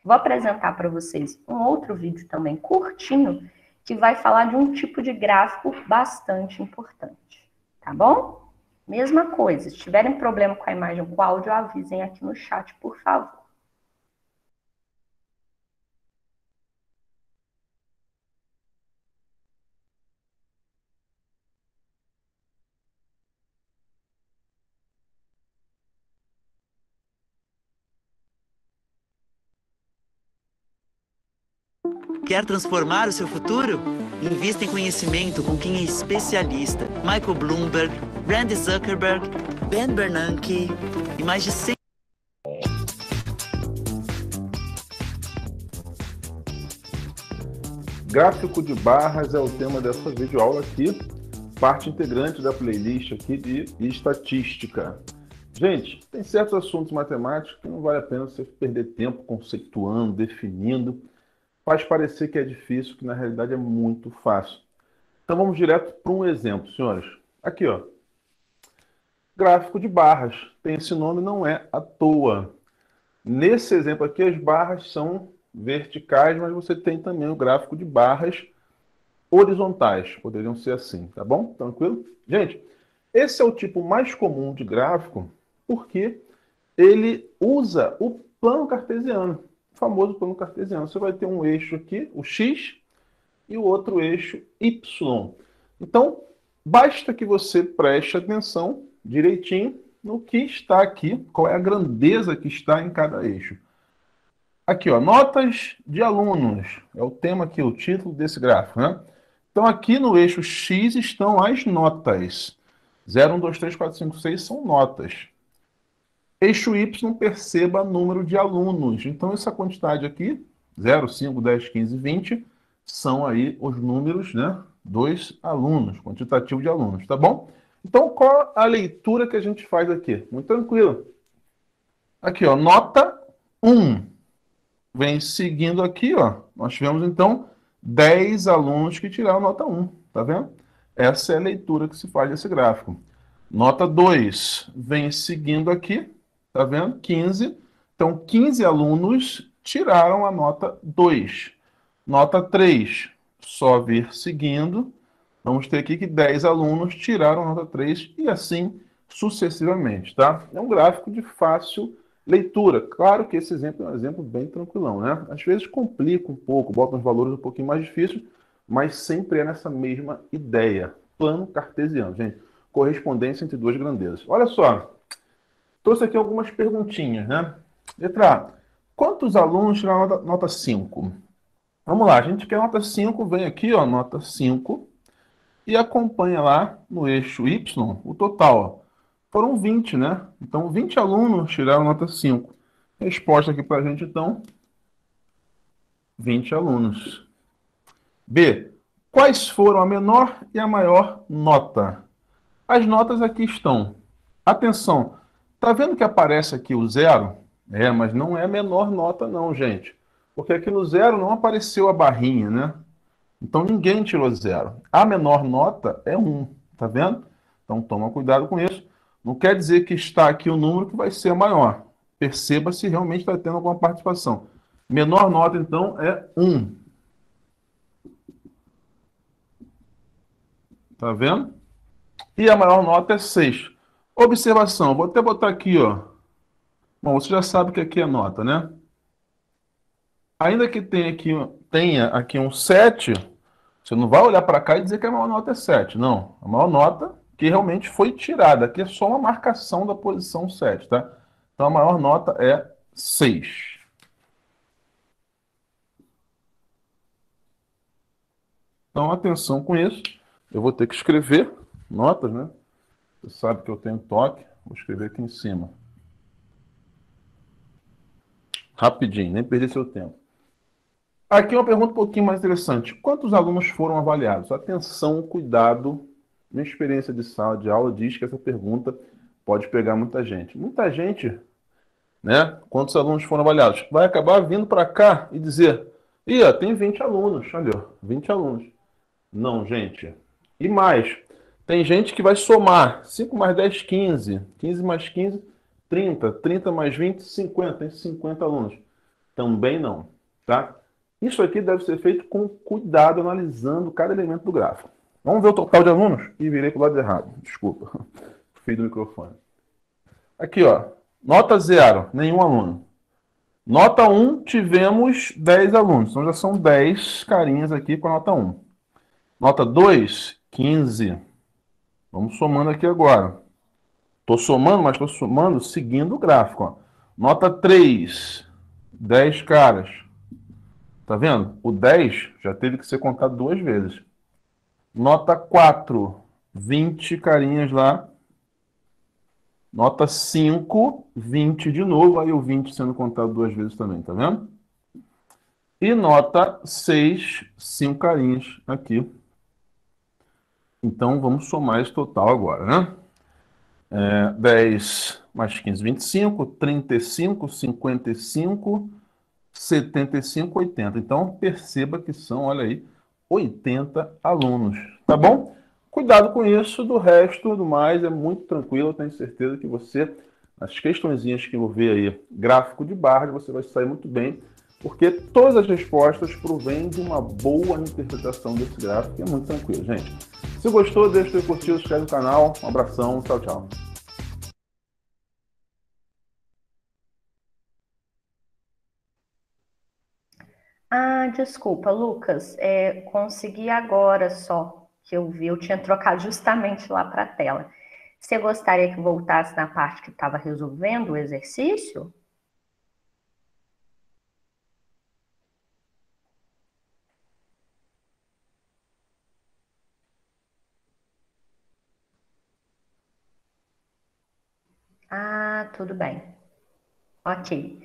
Vou apresentar para vocês um outro vídeo também curtinho, que vai falar de um tipo de gráfico bastante importante, tá bom? Mesma coisa, se tiverem problema com a imagem ou com o áudio, avisem aqui no chat, por favor. Quer transformar o seu futuro? Invista em conhecimento com quem é especialista. Michael Bloomberg, Randy Zuckerberg, Ben Bernanke e mais de 100... Gráfico de barras é o tema dessa videoaula aqui, parte integrante da playlist aqui de estatística. Gente, tem certos assuntos matemáticos que não vale a pena você perder tempo conceituando, definindo. Faz parecer que é difícil, que na realidade é muito fácil. Então vamos direto para um exemplo, senhores. Aqui, ó. Gráfico de barras. Tem esse nome, não é à toa. Nesse exemplo aqui, as barras são verticais, mas você tem também o gráfico de barras horizontais. Poderiam ser assim, tá bom? Tranquilo? Gente, esse é o tipo mais comum de gráfico porque ele usa o plano cartesiano, o famoso plano cartesiano. Você vai ter um eixo aqui, o x, e o outro eixo y. Então, basta que você preste atenção direitinho no que está aqui, qual é a grandeza que está em cada eixo. Aqui, ó, notas de alunos, é o tema aqui, o título desse gráfico, né? Então, aqui no eixo X estão as notas. 0, 1, 2, 3, 4, 5, 6 são notas. Eixo Y, perceba número de alunos. Então, essa quantidade aqui, 0, 5, 10, 15, 20, são aí os números, né, dos alunos, quantitativo de alunos, tá bom? Então, qual a leitura que a gente faz aqui? Muito tranquilo. Aqui, ó, nota 1. Vem seguindo aqui, ó. Nós tivemos, então, 10 alunos que tiraram nota 1, tá vendo? Essa é a leitura que se faz desse gráfico. Nota 2 vem seguindo aqui, tá vendo? 15. Então, 15 alunos tiraram a nota 2. Nota 3, só vir seguindo. Vamos ter aqui que 10 alunos tiraram a nota 3 e assim sucessivamente, tá? É um gráfico de fácil leitura. Claro que esse exemplo é um exemplo bem tranquilão, né? Às vezes complica um pouco, bota uns valores um pouquinho mais difíceis, mas sempre é nessa mesma ideia. Plano cartesiano, gente. Correspondência entre duas grandezas. Olha só, trouxe aqui algumas perguntinhas, né? Letra A. Quantos alunos tiraram nota 5? Vamos lá, a gente quer nota 5, vem aqui, ó, nota 5, e acompanha lá no eixo Y o total, ó. Foram 20, né? Então, 20 alunos tiraram nota 5. Resposta aqui para a gente, então, 20 alunos. B. Quais foram a menor e a maior nota? As notas aqui estão. Atenção, tá vendo que aparece aqui o zero? Mas não é a menor nota não, gente. Porque aqui no zero não apareceu a barrinha, né? Então ninguém tirou zero. A menor nota é 1, tá vendo? Então toma cuidado com isso. Não quer dizer que está aqui o número que vai ser a maior. Perceba se realmente está tendo alguma participação. Menor nota, então, é 1. Tá vendo? E a maior nota é 6. Observação, vou até botar aqui, ó. Bom, você já sabe que aqui é nota, né? Ainda que tenha aqui um 7, você não vai olhar para cá e dizer que a maior nota é 7. Não, a maior nota que realmente foi tirada. Aqui é só uma marcação da posição 7, tá? Então a maior nota é 6. Então atenção com isso. Eu vou ter que escrever notas, né? Você sabe que eu tenho toque. Vou escrever aqui em cima. Rapidinho, nem perder seu tempo. Aqui uma pergunta um pouquinho mais interessante. Quantos alunos foram avaliados? Atenção, cuidado. Minha experiência de sala de aula diz que essa pergunta pode pegar muita gente. Muita gente, né? Quantos alunos foram avaliados? Vai acabar vindo para cá e dizer: ih, ó, tem 20 alunos. Olha, ó, 20 alunos. Não, gente. E mais, tem gente que vai somar 5 mais 10, 15. 15 mais 15, 30. 30 mais 20, 50. Tem 50 alunos. Também não, tá? Isso aqui deve ser feito com cuidado, analisando cada elemento do gráfico. Vamos ver o total de alunos? Ih, virei para o lado errado. Desculpa. Fui do microfone. Aqui, ó. Nota 0, nenhum aluno. Nota 1, tivemos 10 alunos. Então já são 10 carinhas aqui com a nota 1. Nota 2, 15. Vamos somando aqui agora. Estou somando, mas estou somando seguindo o gráfico. Ó. Nota 3, 10 caras. Tá vendo? O 10 já teve que ser contado 2 vezes. Nota 4, 20 carinhas lá. Nota 5, 20 de novo. Aí o 20 sendo contado 2 vezes também, tá vendo? E nota 6, 5 carinhas aqui. Então vamos somar esse total agora, né? 10 mais 15, 25, 35, 55, 75, 80. Então, perceba que são, olha aí, 80 alunos, tá bom? Cuidado com isso, do resto, do mais, é muito tranquilo. Eu tenho certeza que você, as questõezinhas que eu vou ver aí, gráfico de barras, você vai sair muito bem, porque todas as respostas provêm de uma boa interpretação desse gráfico, que é muito tranquilo, gente. Se gostou, deixa o seu curtir, se inscreve no canal. Um abração, tchau, tchau. Ah, desculpa, Lucas. Consegui agora só que eu vi. Eu tinha trocado justamente lá para a tela. Você gostaria que voltasse na parte que estava resolvendo o exercício? Ah, tudo bem. Ok.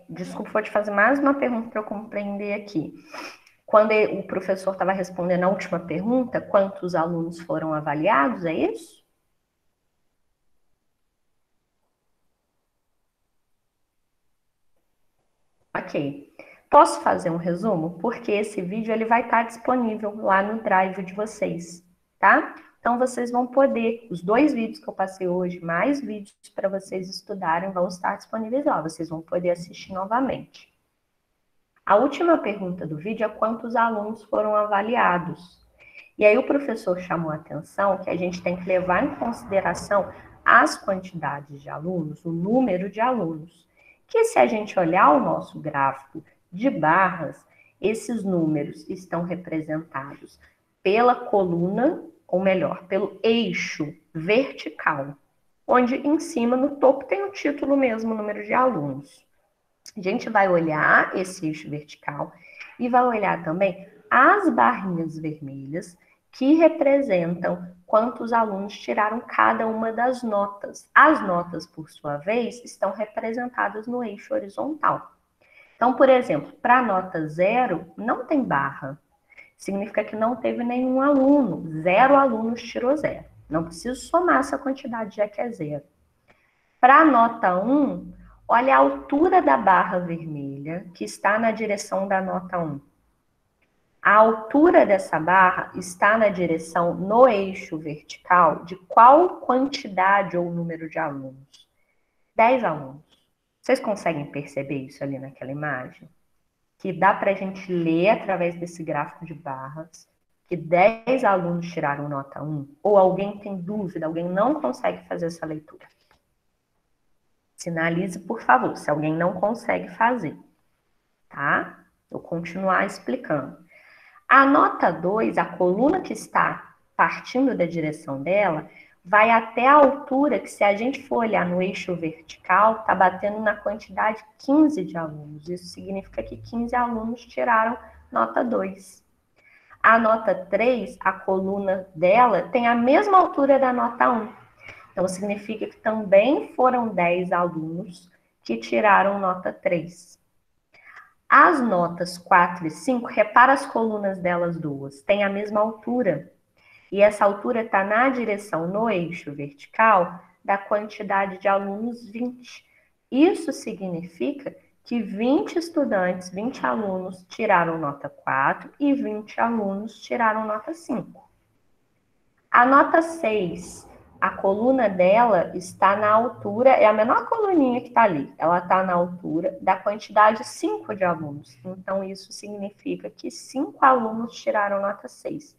Desculpa, vou te fazer mais uma pergunta para eu compreender aqui. Quando o professor estava respondendo a última pergunta, quantos alunos foram avaliados, é isso? Ok. Posso fazer um resumo? Porque esse vídeo ele vai estar disponível lá no Drive de vocês, tá? Então vocês vão poder, os 2 vídeos que eu passei hoje, mais vídeos para vocês estudarem, vão estar disponíveis lá. Vocês vão poder assistir novamente. A última pergunta do vídeo é quantos alunos foram avaliados. E aí o professor chamou a atenção que a gente tem que levar em consideração as quantidades de alunos, o número de alunos. Que se a gente olhar o nosso gráfico de barras, esses números estão representados pela coluna, ou melhor, pelo eixo vertical, onde em cima, no topo, tem o título mesmo, o número de alunos. A gente vai olhar esse eixo vertical e vai olhar também as barrinhas vermelhas que representam quantos alunos tiraram cada uma das notas. As notas, por sua vez, estão representadas no eixo horizontal. Então, por exemplo, para a nota 0, não tem barra. Significa que não teve nenhum aluno. 0 alunos tirou 0. Não preciso somar essa quantidade, já que é 0. Para a nota 1, olha a altura da barra vermelha, que está na direção da nota 1. A altura dessa barra está na direção, no eixo vertical, de qual quantidade ou número de alunos? 10 alunos. Vocês conseguem perceber isso ali naquela imagem? Que dá para a gente ler através desse gráfico de barras que 10 alunos tiraram nota 1? Ou alguém tem dúvida, alguém não consegue fazer essa leitura? Sinalize, por favor, se alguém não consegue fazer, tá? Vou continuar explicando. A nota 2, a coluna que está partindo da direção dela, vai até a altura que, se a gente for olhar no eixo vertical, está batendo na quantidade 15 de alunos. Isso significa que 15 alunos tiraram nota 2. A nota 3, a coluna dela, tem a mesma altura da nota 1. Então, significa que também foram 10 alunos que tiraram nota 3. As notas 4 e 5, repara as colunas delas duas, têm a mesma altura. E essa altura está na direção, no eixo vertical, da quantidade de alunos 20. Isso significa que 20 estudantes, 20 alunos tiraram nota 4 e 20 alunos tiraram nota 5. A nota 6, a coluna dela está na altura, é a menor coluninha que está ali, ela está na altura da quantidade 5 de alunos. Então, isso significa que 5 alunos tiraram nota 6.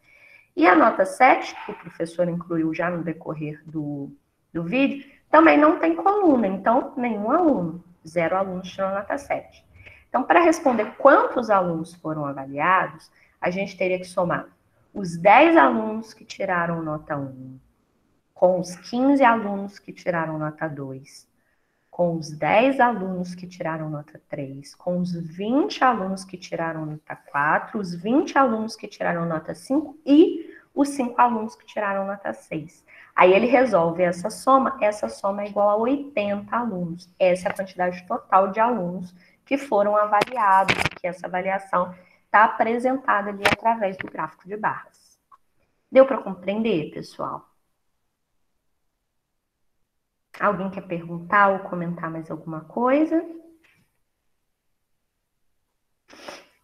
E a nota 7, que o professor incluiu já no decorrer do vídeo, também não tem coluna, então nenhum aluno, 0 alunos tirou nota 7. Então, para responder quantos alunos foram avaliados, a gente teria que somar os 10 alunos que tiraram nota 1, com os 15 alunos que tiraram nota 2, com os 10 alunos que tiraram nota 3, com os 20 alunos que tiraram nota 4, os 20 alunos que tiraram nota 5 e os 5 alunos que tiraram nota 6. Aí ele resolve essa soma é igual a 80 alunos. Essa é a quantidade total de alunos que foram avaliados, que essa avaliação está apresentada ali através do gráfico de barras. Deu para compreender, pessoal? Alguém quer perguntar ou comentar mais alguma coisa?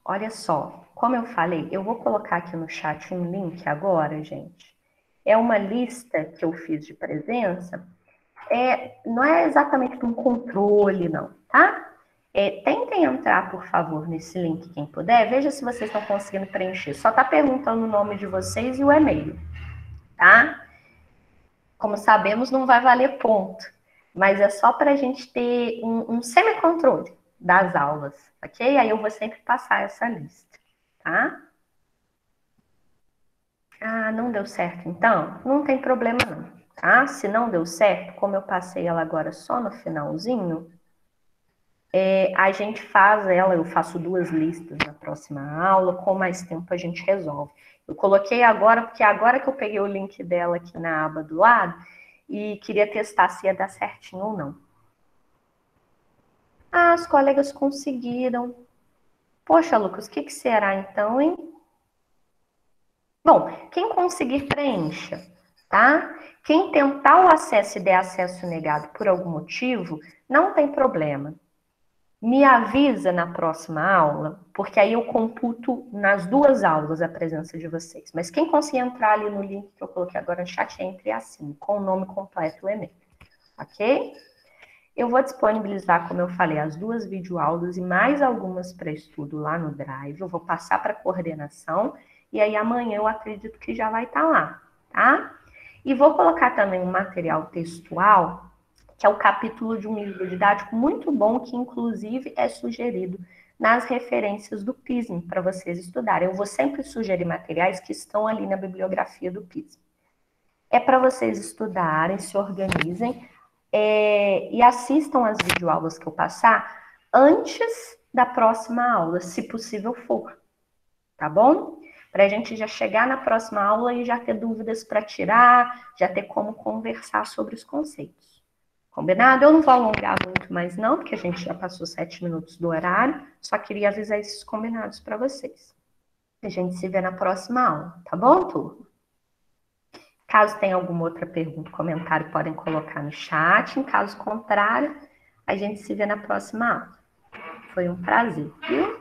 Olha só, como eu falei, eu vou colocar aqui no chat um link agora, gente. É uma lista que eu fiz de presença. Não é exatamente um controle, não, tá? Tentem entrar, por favor, nesse link, quem puder. Veja se vocês estão conseguindo preencher. Só está perguntando o nome de vocês e o e-mail, tá? Como sabemos, não vai valer ponto, mas é só para a gente ter um semi-controle das aulas, ok? Aí eu vou sempre passar essa lista, tá? Ah, não deu certo, então? Não tem problema não, tá? Se não deu certo, como eu passei ela agora só no finalzinho, a gente faz ela, eu faço 2 listas na próxima aula, com mais tempo a gente resolve. Eu coloquei agora, porque agora que eu peguei o link dela aqui na aba do lado, e queria testar se ia dar certinho ou não. Ah, as colegas conseguiram. Poxa, Lucas, o que será então, hein? Bom, quem conseguir, preencha, tá? Quem tentar o acesso e der acesso negado por algum motivo, não tem problema. Me avisa na próxima aula, porque aí eu computo nas 2 aulas a presença de vocês. Mas quem conseguir entrar ali no link que eu coloquei agora no chat, entre assim, com o nome completo e o e-mail, ok? Eu vou disponibilizar, como eu falei, as 2 videoaulas e mais algumas para estudo lá no Drive. Eu vou passar para a coordenação e aí amanhã eu acredito que já vai estar lá, tá? E vou colocar também um material textual, que é o capítulo de um livro didático muito bom, que inclusive é sugerido nas referências do PISM, para vocês estudarem. Eu vou sempre sugerir materiais que estão ali na bibliografia do PISM. É para vocês estudarem, se organizem e assistam as videoaulas que eu passar antes da próxima aula, se possível for, tá bom? Para a gente já chegar na próxima aula e já ter dúvidas para tirar, já ter como conversar sobre os conceitos. Combinado? Eu não vou alongar muito mais não, porque a gente já passou 7 minutos do horário. Só queria avisar esses combinados para vocês. A gente se vê na próxima aula, tá bom, turma? Caso tenha alguma outra pergunta, comentário, podem colocar no chat. Em caso contrário, a gente se vê na próxima aula. Foi um prazer, viu?